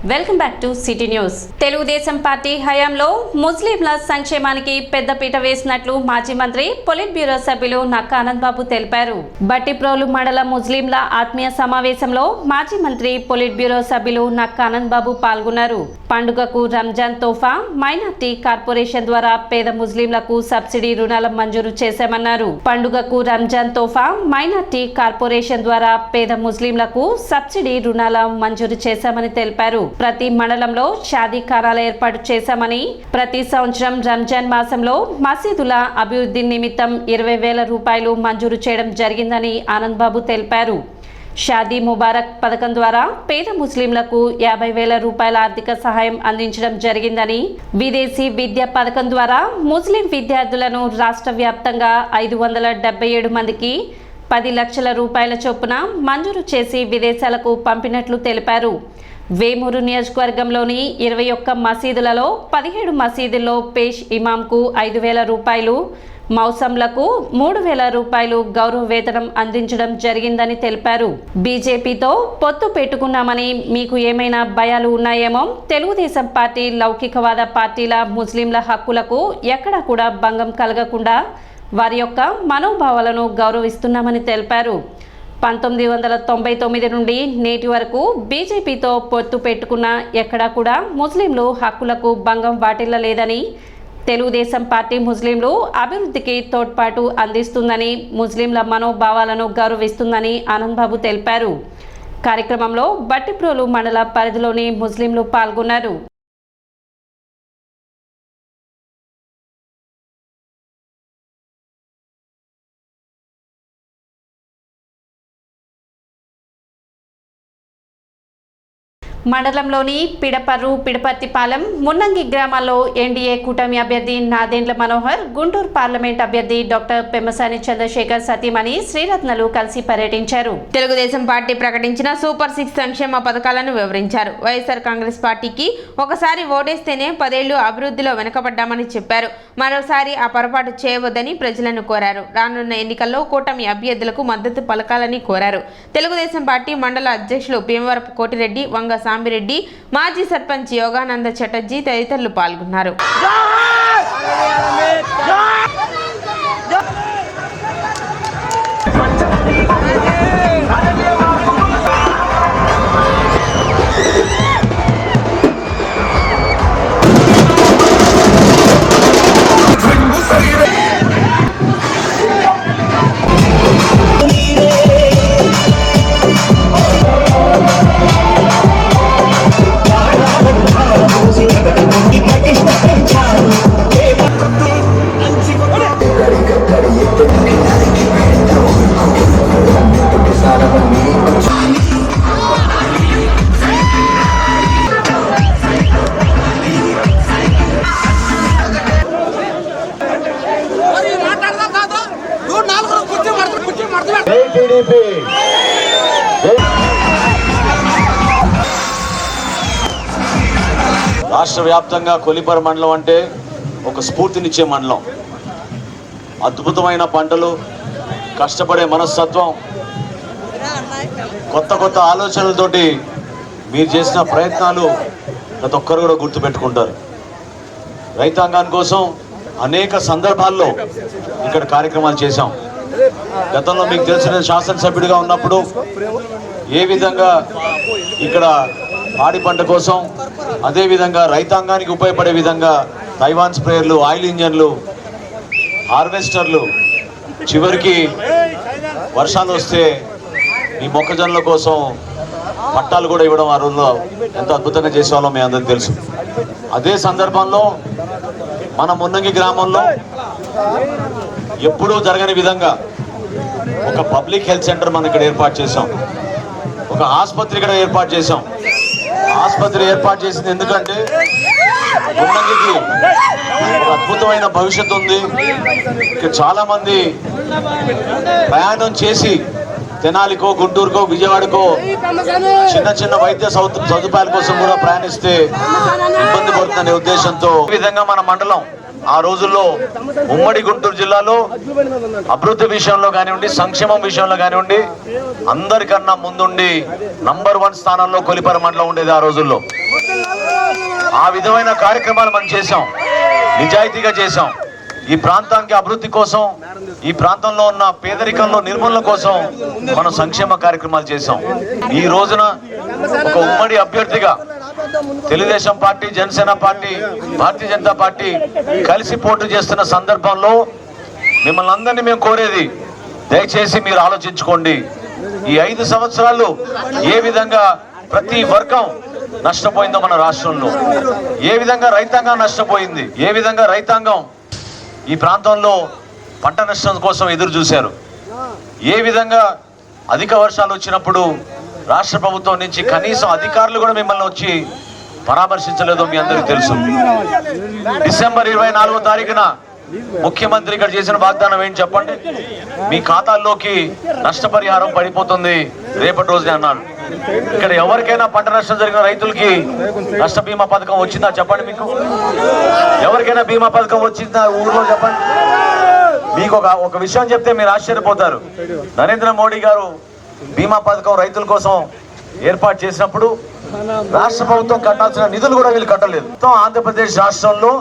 Welcome back to city news. Telugu Desam party హయాంలో ముస్లింల సంక్షేమానికి పెద్దపీట వేసినట్లు మాజీ మంత్రి పొలిట్ బ్యూరో సభ్యులు నక్కా ఆనంద్ బాబు తెలిపారు. బట్టిప్రోలు మండల ముస్లింల ఆత్మీయ సమావేశంలో మాజీ మంత్రి పొలిట్ బ్యూరో సభ్యులు నక్కా ఆనంద్ బాబు పాల్గొన్నారు. పండుగకు రంజాన్ తోఫా మైనార్టీ కార్పొరేషన్ ద్వారా పేద ముస్లింలకు సబ్సిడీ రుణాల మంజూరు చేశామన్నారు. పండుగకు రంజాన్ తోఫా మైనార్టీ కార్పొరేషన్ ద్వారా పేద ముస్లింలకు సబ్సిడీ రుణాల మంజూరు చేశామని తెలిపారు. ప్రతి మండలంలో షాదీ ఖానాలు ఏర్పాటు చేశామని, ప్రతి సంవత్సరం రంజాన్ మాసంలో మసీదుల అభివృద్ధి నిమిత్తం 20,000 రూపాయలు మంజూరు చేయడం జరిగిందని ఆనంద్ బాబు తెలిపారు. షాదీ ముబారక్ పథకం ద్వారా పేద ముస్లింలకు 50,000 రూపాయల ఆర్థిక సహాయం అందించడం జరిగిందని, విదేశీ విద్య పథకం ద్వారా ముస్లిం విద్యార్థులను రాష్ట్ర వ్యాప్తంగా 577 మందికి 10 లక్షల రూపాయల చొప్పున మంజూరు చేసి విదేశాలకు పంపినట్లు తెలిపారు. వేమూరు నియోజకవర్గంలోని 21 మసీదులలో 17 మసీదుల్లో పేష్ ఇమాంకు 5,000 రూపాయలు, మౌసంలకు 3,000 రూపాయలు గౌరవ వేతనం అందించడం జరిగిందని తెలిపారు. బీజేపీతో పొత్తు పెట్టుకున్నామని మీకు ఏమైనా భయాలు ఉన్నాయేమో, తెలుగుదేశం పార్టీ లౌకికవాద పార్టీల ముస్లింల హక్కులకు ఎక్కడా కూడా భంగం కలగకుండా వారి యొక్క మనోభావాలను గౌరవిస్తున్నామని తెలిపారు. 1999 నుండి నేటి వరకు బీజేపీతో పొత్తు పెట్టుకున్న ఎక్కడా కూడా ముస్లింలు హక్కులకు భంగం వాటిల్లలేదని, తెలుగుదేశం పార్టీ ముస్లింలు అభివృద్ధికి తోడ్పాటు అందిస్తుందని, ముస్లింల మనోభావాలను గౌరవిస్తుందని ఆనంద్ బాబు తెలిపారు. కార్యక్రమంలో బట్టిప్రోలు మండల పరిధిలోని ముస్లింలు పాల్గొన్నారు. మండలంలోని పిడపర్రు, పిడపర్తిపాలెం, మున్నంగి గ్రామాల్లో ఎన్డీఏ కూటమి అభ్యర్థి నాదెండ్ల మనోహర్, గుంటూరు పార్లమెంట్ అభ్యర్థి డాక్టర్ పెమ్మసాని చంద్రశేఖర్ సతీమణి శ్రీరత్నలు కలిసి పర్యటించారు. తెలుగుదేశం పార్టీ ప్రకటించిన సూపర్ 6 సంక్షేమ పథకాలను వివరించారు. వైఎస్ఆర్ కాంగ్రెస్ పార్టీకి ఒకసారి ఓటేస్తేనే 10 ఏళ్లు అభివృద్ధిలో వెనుకబడ్డామని చెప్పారు. మరోసారి ఆ పొరపాటు చేయవద్దని ప్రజలను కోరారు. రానున్న ఎన్నికల్లో కూటమి అభ్యర్థులకు మద్దతు పలకాలని కోరారు. తెలుగుదేశం పార్టీ మండల అధ్యక్షులు భీమవరపు కోటిరెడ్డి, వంగ సాంబిరెడ్డి, మాజీ సర్పంచ్ యోగానంద చటర్జీ తదితరులు పాల్గొన్నారు. రాష్ట్ర వ్యాప్తంగా కొలిపర మండలం అంటే ఒక స్ఫూర్తినిచ్చే మండలం. అద్భుతమైన పంటలు, కష్టపడే మనస్తత్వం, కొత్త కొత్త ఆలోచనలతోటి మీరు చేసిన ప్రయత్నాలు ప్రతి ఒక్కరు కూడా గుర్తుపెట్టుకుంటారు. రైతాంగాని కోసం అనేక సందర్భాల్లో ఇక్కడ కార్యక్రమాలు చేశాం. గతంలో మీకు తెలిసిన శాసనసభ్యుడిగా ఉన్నప్పుడు ఏ విధంగా ఇక్కడ పాడి పంట కోసం, అదేవిధంగా రైతాంగానికి ఉపయోగపడే విధంగా తైవాన్ స్ప్రేయర్లు, ఆయిల్ ఇంజన్లు, హార్వెస్టర్లు, చివరికి వర్షాలు వస్తే ఈ మొక్కజొన్నల కోసం పట్టాలు కూడా ఇవ్వడం ఆ రోజుల్లో ఎంత అద్భుతంగా చేసేవాళ్ళో మీ అందరికీ తెలుసు. అదే సందర్భంలో మన మున్నంగి గ్రామంలో ఎప్పుడూ జరగని విధంగా ఒక పబ్లిక్ హెల్త్ సెంటర్ మనం ఇక్కడ ఏర్పాటు చేసాం. ఒక ఆసుపత్రి ఇక్కడ ఏర్పాటు చేసాం. ఆసుపత్రి ఏర్పాటు చేసింది ఎందుకంటే మున్నంగికి ఒక అద్భుతమైన భవిష్యత్తు ఉంది. ఇక్కడ చాలా మంది ప్రయాణం చేసి తెనాలికో, గుంటూరుకో, విజయవాడకో చిన్న చిన్న వైద్య సదుపాయాల కోసం కూడా ప్రయాణిస్తే ఇబ్బంది పడుతుందనే ఉద్దేశంతో ఈ విధంగా మన మండలం ఆ రోజుల్లో ఉమ్మడి గుంటూరు జిల్లాలో అభివృద్ధి విషయంలో కానివ్వండి, సంక్షేమం విషయంలో కానివ్వండి, అందరికన్నా ముందుండి నంబర్ 1 స్థానంలో కొలిపర మండలం ఉండేది ఆ రోజుల్లో. ఆ విధమైన కార్యక్రమాలు మనం చేశాం, నిజాయితీగా చేశాం. ఈ ప్రాంతానికి అభివృద్ధి కోసం, ఈ ప్రాంతంలో ఉన్న పేదరికంలో నిర్మూలన కోసం మనం సంక్షేమ కార్యక్రమాలు చేశాం. ఈ రోజున ఒక ఉమ్మడి అభ్యర్థిగా Telugu Desam party, Janasena party, Bharatiya Janata party కలిసి పోటీ చేస్తున్న సందర్భంలో మిమ్మల్ని అందరినీ మేము కోరేది, దయచేసి మీరు ఆలోచించుకోండి. ఈ 5 సంవత్సరాలు ఏ విధంగా ప్రతి వర్గం నష్టపోయిందో మన రాష్ట్రంలో, ఏ విధంగా రైతాంగం నష్టపోయింది, ఏ విధంగా రైతాంగం ఈ ప్రాంతంలో పంట నష్టం కోసం ఎదురు చూశారు, ఏ విధంగా అధిక వర్షాలు వచ్చినప్పుడు రాష్ట్ర ప్రభుత్వం నుంచి కనీసం అధికారులు కూడా మిమ్మల్ని వచ్చి పరామర్శించలేదో మీ అందరికీ తెలుసు. డిసెంబర్ 24వ తారీఖున ముఖ్యమంత్రి ఇక్కడ చేసిన వాగ్దానం ఏంటి చెప్పండి? మీ ఖాతాల్లోకి నష్టపరిహారం పడిపోతుంది రేపటి రోజునే అన్నాడు. ఇక్కడ ఎవరికైనా పంట నష్టం జరిగిన రైతులకి నష్ట బీమా పథకం వచ్చిందా చెప్పండి? మీకు ఎవరికైనా బీమా పథకం వచ్చిందా ఊర్లో చెప్పండి? మీకు ఒక విషయం చెప్తే మీరు ఆశ్చర్యపోతారు. నరేంద్ర మోడీ గారు బీమా పథకం రైతుల కోసం ఏర్పాటు చేసినప్పుడు రాష్ట్ర ప్రభుత్వం కట్టాల్సిన నిధులు కూడా వీళ్ళు కట్టలేదు. ఆంధ్రప్రదేశ్ రాష్ట్రంలో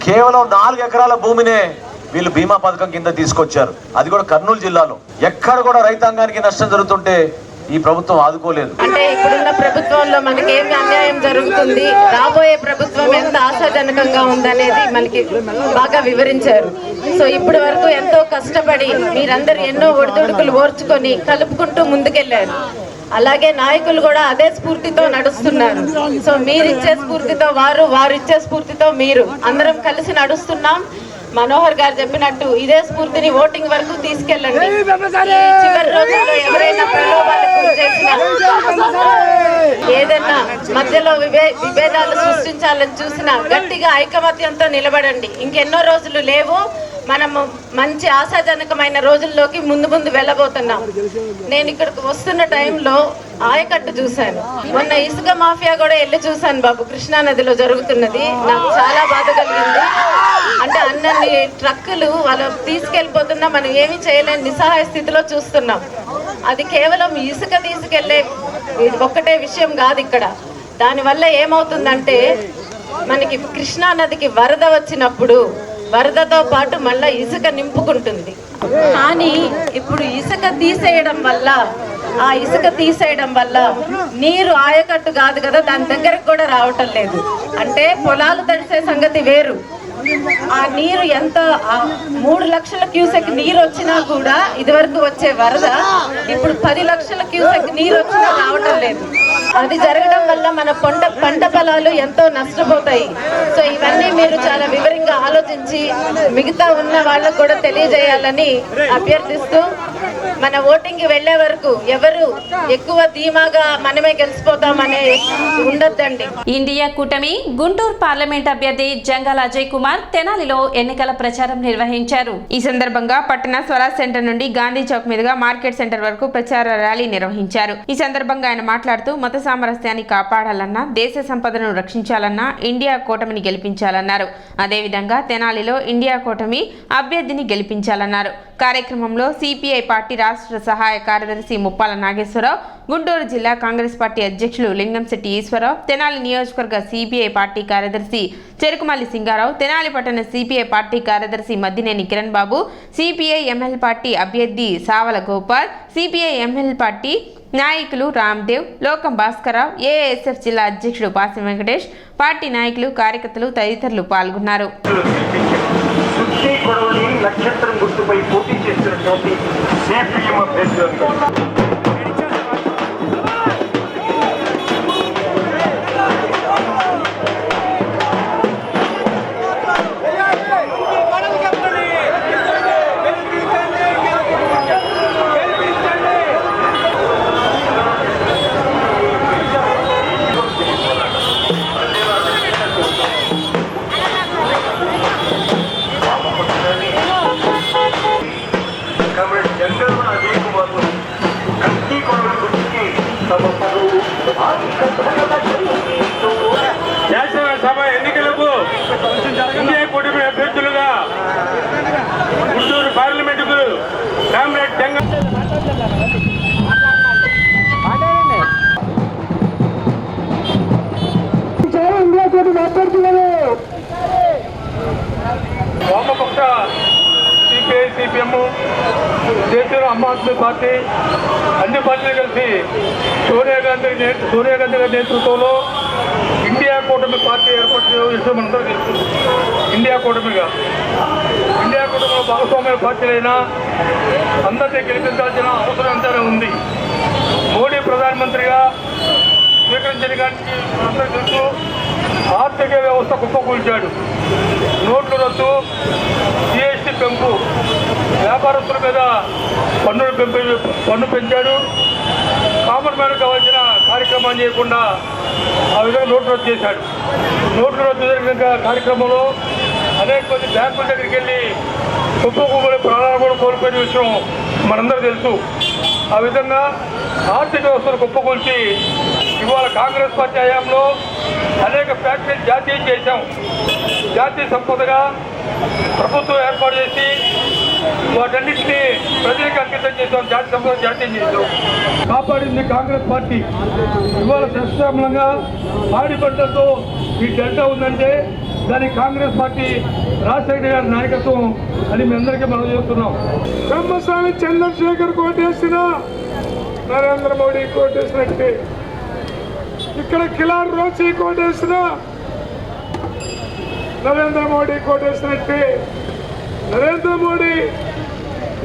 కేవలం 4 ఎకరాల భూమినే వీళ్ళు బీమా పథకం కింద తీసుకొచ్చారు. అది కూడా కర్నూలు జిల్లాలో. ఎక్కడ కూడా రైతాంగానికి నష్టం జరుగుతుంటే ఈ ప్రభుత్వం ఆదుకోలేదు. అంటే ఇప్పుడున్న ప్రభుత్వంలో మనకి ఏమి అన్యాయం జరుగుతుంది, రాబోయే ప్రభుత్వం ఎంత ఆశాజనకంగా ఉందనేది మనకి బాగా వివరించారు. సో ఇప్పటి వరకు ఎంతో కష్టపడి మీరందరూ ఎన్నో ఒడిదుడుకులు ఓర్చుకొని కలుపుకుంటూ ముందుకెళ్లారు. అలాగే నాయకులు కూడా అదే స్ఫూర్తితో నడుస్తున్నారు. సో మీరిచ్చే స్ఫూర్తితో వారు, వారు ఇచ్చే స్ఫూర్తితో మీరు, అందరం కలిసి నడుస్తున్నాం. మనోహర్ గారు చెప్పినట్టు ఇదే స్ఫూర్తిని ఓటింగ్ వరకు తీసుకెళ్ళండి. చివరి రోజుల్లో ఎవరైనా ప్రలోభాలకు గురి చేసినా, ఏదైనా మధ్యలో విభేదాలు సృష్టించాలని చూసినా గట్టిగా ఐకమత్యంతో నిలబడండి. ఇంకెన్నో రోజులు లేవు, మనము మంచి ఆశాజనకమైన రోజుల్లోకి ముందు వెళ్ళబోతున్నాం. నేను ఇక్కడికి వస్తున్న టైంలో ఆయకట్టు చూశాను. మొన్న ఇసుక మాఫియా కూడా వెళ్ళి చూశాను బాబు, కృష్ణా నదిలో జరుగుతున్నది. నాకు చాలా బాధ కలిగింది. అంటే అన్ని ట్రక్కులు వాళ్ళు తీసుకెళ్ళిపోతున్నా మనం ఏమీ చేయలేని నిస్సహాయ స్థితిలో చూస్తున్నాం. అది కేవలం ఇసుక తీసుకెళ్లే ఒక్కటే విషయం కాదు ఇక్కడ. దానివల్ల ఏమవుతుందంటే మనకి కృష్ణా నదికి వరద వచ్చినప్పుడు వరదతో పాటు మళ్ళీ ఇసుక నింపుకుంటుంది. కానీ ఇప్పుడు ఇసుక తీసేయడం వల్ల నీరు ఆయకట్టు కాదు కదా, దాని దగ్గరకు కూడా రావటం లేదు. అంటే పొలాలు తడిసే సంగతి వేరు, ఆ నీరు ఎంత 3 లక్షల క్యూసెక్ నీరు వచ్చినా కూడా ఇదివరకు వచ్చే వరద ఇప్పుడు 10 లక్షల క్యూసెక్ నీరు వచ్చినా రావటం లేదు. అది జరగడం వల్ల మన పంట పొలాలు ఎంతో నష్టపోతాయి. సో ఇవన్నీ మీరు చాలా వివరంగా ఆలోచించి మిగతా ఉన్న వాళ్ళకు కూడా తెలియజేయాలని అభ్యర్థిస్తూ, మన ఓటింగ్ వెళ్లే వరకు ఎవరు ఎక్కువ ధీమాగా మనమే గెలిచిపోతామనే ఉండొద్దండి. ఇండియా కూటమి గుంటూరు పార్లమెంట్ అభ్యర్థి జంగాల అజయ్ కుమార్ తెనాలిలో ఎన్నికల ప్రచారం నిర్వహించారు. ఈ సందర్భంగా పట్టణ స్వరాజ్ సెంటర్ నుండి గాంధీ చౌక్ మీదుగా మార్కెట్ సెంటర్ వరకు ప్రచార ర్యాలీ నిర్వహించారు. ఈ సందర్భంగా ఆయన మాట్లాడుతూ మత సామరస్యాన్ని కాపాడాలన్నా, దేశ సంపదను రక్షించాలన్నా ఇండియా కూటమిని గెలిపించాలన్నారు. అదేవిధంగా తెనాలిలో ఇండియా కూటమి అభ్యర్థిని గెలిపించాలన్నారు. కార్యక్రమంలో సిపిఐ పార్టీ రాష్ట్ర సహాయ కార్యదర్శి ముప్పాల నాగేశ్వరరావు, గుంటూరు జిల్లా కాంగ్రెస్ పార్టీ అధ్యక్షులు లింగంశెట్టి ఈశ్వరరావు, తెనాలి నియోజకవర్గ సిపిఐ పార్టీ కార్యదర్శి చెరుకుమల్లి సింగారావు, తెనాలి పట్టణ సిపిఐ పార్టీ కార్యదర్శి మద్దినేని కిరణ్ బాబు, సిపిఐ ఎంఎల్ పార్టీ అభ్యర్థి సావల గోపాల్, సిపిఐ ఎంఎల్ పార్టీ నాయకులు రామ్దేవ్, లోకం భాస్కరరావు, ఏఎస్ఎఫ్ జిల్లా అధ్యక్షుడు పాసి వెంకటేష్, పార్టీ నాయకులు, కార్యకర్తలు తదితరులు పాల్గొన్నారు. నక్షత్రం గుర్తుపై పోటీ చేస్తున్నటువంటి సిపిఎం అభ్యర్థులు శాసనసభ ఎన్నికలకు ఇండియా కూటమి అభ్యర్థులుగా గుంటూరు పార్లమెంటుకు కామ్రేడ్ ఇండియా కూటమి అభ్యర్థులను వామపక్ష సిపిఐ సిపిఎం దేశంలో ఆమ్ ఆద్మీ పార్టీ అన్ని పార్టీలు కలిసి సోనియా గాంధీ గారి నేతృత్వంలో ఇండియా కూటమి పార్టీ ఏర్పాటు చేసే మనందరూ తెలుసు. ఇండియా కూటమిలో భాగస్వామ్య పార్టీలైనా అందరినీ గెలిపించాల్సిన అవసరం ఎంతైనా ఉంది. మోడీ ప్రధానమంత్రిగా స్వీకరించిన గారికి అందరూ తెలుసు. ఆర్థిక వ్యవస్థ కుప్పకూల్చాడు. నోట్ల రద్దు, జిఎస్టీ పెంపు, వ్యాపారస్తుల మీద పన్ను పెంచాడు. కామన్ మ్యాన్ కావాల్సిన కార్యక్రమాన్ని చేయకుండా ఆ విధంగా నోట్లు రద్దు చేశాడు. నోట్లు రద్దు జరిగిన కార్యక్రమంలో అనేక మంది బ్యాంకుల దగ్గరికి వెళ్ళి కుప్పకూలి ప్రాణాలు కూడా కోల్పోయిన విషయం మనందరూ తెలుసు. ఆ విధంగా ఆర్థిక వ్యవస్థను కుప్పకూల్చి ఇవాళ కాంగ్రెస్ పార్టీ హయాంలో అనేక ఫ్యాక్టరీలు జాతీయం చేశాం. జాతీయ సంపదగా ప్రభుత్వం ఏర్పాటు చేసి వాటన్నింటినీ ప్రజలకు అంకితం చేశాం. జాతీయ సంపద జాతీయం చేశాం. కాపాడింది కాంగ్రెస్ పార్టీ. ఇవాళ ప్రశ్నామూలంగా పాడి పంటలతో ఈ డెల్టా ఉందంటే దానికి కాంగ్రెస్ పార్టీ రాజశేఖర్ గారి నాయకత్వం అని మీ అందరికీ మనం చేస్తున్నాం. బ్రహ్మస్వామి చంద్రశేఖర్ కోటేసిన నరేంద్ర మోడీ కోటేసినట్టే, ఇక్కడ కిలార్ రోచి కోటేసిన నరేంద్ర మోడీ కోటేసినట్టే. నరేంద్ర మోడీ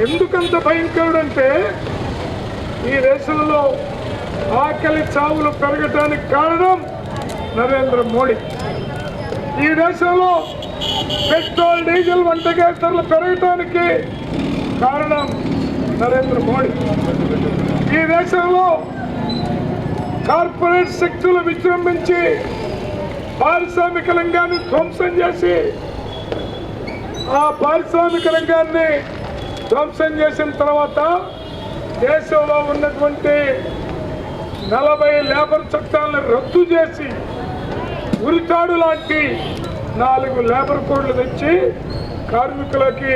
ఎందుకంత భయంకరుడంటే ఈ దేశంలో ఆకలి చావులు పెరగటానికి కారణం నరేంద్ర మోడీ. ఈ దేశంలో పెట్రోల్ డీజిల్ వంట గ్యాస్ ధరలు పెరగటానికి కారణం నరేంద్ర మోడీ. ఈ దేశంలో కార్పొరేట్ శక్తులు విజృంభించి పారిశ్రామిక రంగాన్ని ధ్వంసం చేసి ఆ పారిశ్రామిక రంగాన్ని ధ్వంసం చేసిన తర్వాత దేశంలో ఉన్నటువంటి 40 లేబర్ చట్టాలను రద్దు చేసి ఉరితాడు లాంటి 4 లేబర్ కోడ్లు తెచ్చి కార్మికులకి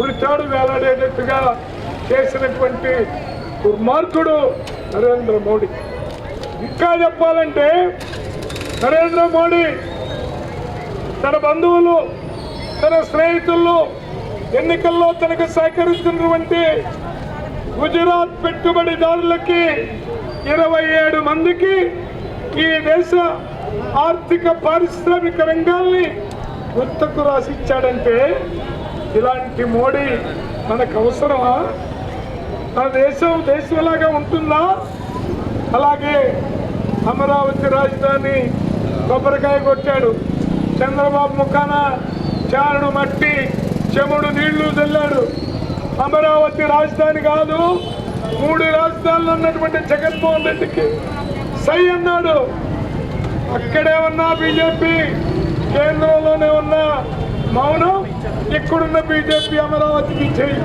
ఉరితాడు వేలాడేటట్టుగా చేసినటువంటి దుర్మార్గుడు నరేంద్ర మోడీ. ఇంకా చెప్పాలంటే నరేంద్ర మోడీ తన బంధువులు, తన స్నేహితులు ఎన్నికల్లో తనకు సహకరిస్తున్నటువంటి గుజరాత్ పెట్టుబడిదారులకి 27 మందికి ఈ దేశ ఆర్థిక పారిశ్రామిక రంగాల్ని గుర్తుకు రాసిచ్చాడంటే ఇలాంటి మోడీ మనకు అవసరమా? మన దేశంలాగా ఉంటుందా? అలాగే అమరావతి రాజధాని కొబ్బరికాయ కొట్టాడు. చంద్రబాబు ముఖాన చారుడు మట్టి, చెముడు నీళ్లు చల్లాడు. అమరావతి రాజధాని కాదు, 3 రాజధానులు అన్నటువంటి జగన్మోహన్ రెడ్డికి సై అన్నాడు. అక్కడే ఉన్న బీజేపీ, కేంద్రంలోనే ఉన్న మౌనం, ఇక్కడున్న బీజేపీ అమరావతికి చేయి.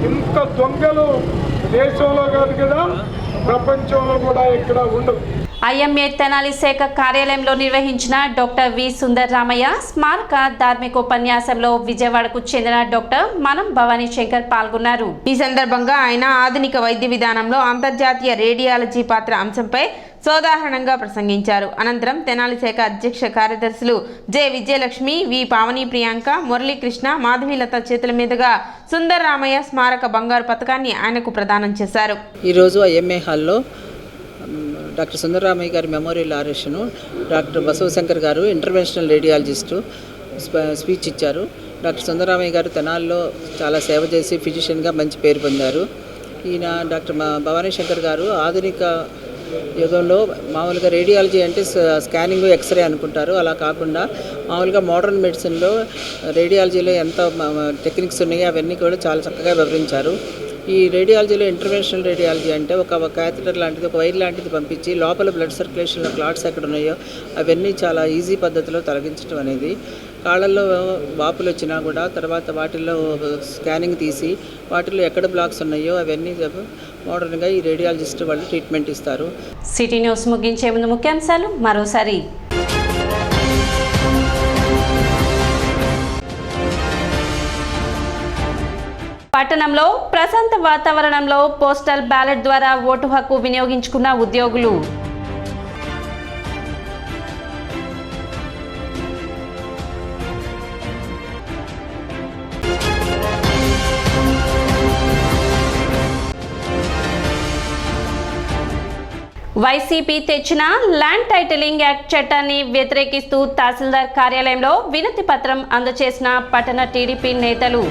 ఇంత దొంగలు దేశంలో కాదు కదా, ప్రపంచంలో కూడా ఇక్కడ ఉండదు. ఐఎంఏ తెనాలి శాఖ కార్యాలయంలో నిర్వహించిన డాక్టర్ వి సుందర్ రామయ్య స్మారక ధార్మికోపన్యాసంలో విజయవాడకు చెందిన డాక్టర్ మనం భవానీ శంకర్ పాల్గొన్నారు. ఈ సందర్భంగా ఆయన ఆధునిక వైద్య విధానంలో అంతర్జాతీయ రేడియాలజీ పాత్ర అంశంపై సోదాహరణంగా ప్రసంగించారు. అనంతరం తెనాలి శాఖ అధ్యక్ష కార్యదర్శులు జె విజయలక్ష్మి, వి పావని ప్రియాంక, మురళీకృష్ణ, మాధవీలత చేతుల మీదుగా సుందర్ రామయ్య స్మారక బంగారు పథకాన్ని ఆయనకు ప్రదానం చేశారు. ఈరోజు ఐఎంఏ హాల్లో డాక్టర్ సుందరరామయ్య గారి మెమోరియల్ ఆరేషను డాక్టర్ బసవశంకర్ గారు ఇంటర్వెన్షనల్ రేడియాలజిస్టు స్పీచ్ ఇచ్చారు. డాక్టర్ సుందరరామయ్య గారు తెనాల్లో చాలా సేవ చేసి ఫిజిషియన్గా మంచి పేరు పొందారు. ఈయన డాక్టర్ భవానీ శంకర్ గారు ఆధునిక యుగంలో మామూలుగా రేడియాలజీ అంటే స్కానింగ్, ఎక్స్రే అనుకుంటారు. అలా కాకుండా మామూలుగా మోడర్న్ మెడిసిన్లో రేడియాలజీలో ఎంత టెక్నిక్స్ ఉన్నాయో అవన్నీ కూడా చాలా చక్కగా వివరించారు. ఈ రేడియాలజీలో ఇంటర్వెన్షనల్ రేడియాలజీ అంటే ఒక క్యాథెటర్ లాంటిది, ఒక వైర్ లాంటిది పంపించి లోపల బ్లడ్ సర్క్యులేషన్లో క్లాట్స్ ఎక్కడ ఉన్నాయో అవన్నీ చాలా ఈజీ పద్ధతిలో తొలగించడం అనేది. కాళ్ళల్లో వాపులు వచ్చినా కూడా తర్వాత వాటిల్లో స్కానింగ్ తీసి వాటిల్లో ఎక్కడ బ్లాక్స్ ఉన్నాయో అవన్నీ మోడర్న్గా ఈ రేడియాలజిస్ట్ వాళ్ళు ట్రీట్మెంట్ ఇస్తారు. సిటీ న్యూస్ ముగించే ముందు ముఖ్యాంశాలు మరోసారి. పట్టణంలో ప్రశాంత వాతావరణంలో పోస్టల్ బ్యాలెట్ ద్వారా ఓటు హక్కు వినియోగించుకున్న ఉద్యోగులు. వైసీపీ తెచ్చిన ల్యాండ్ టైటిలింగ్ యాక్ట్ చట్టాన్ని వ్యతిరేకిస్తూ తహసీల్దార్ కార్యాలయంలో వినతి పత్రం అందజేసిన పట్టణ టీడీపీ నేతలు.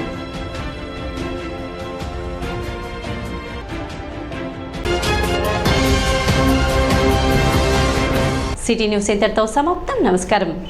సిటీ న్యూస్ ఇంతటితో సమాప్తం. నమస్కారం.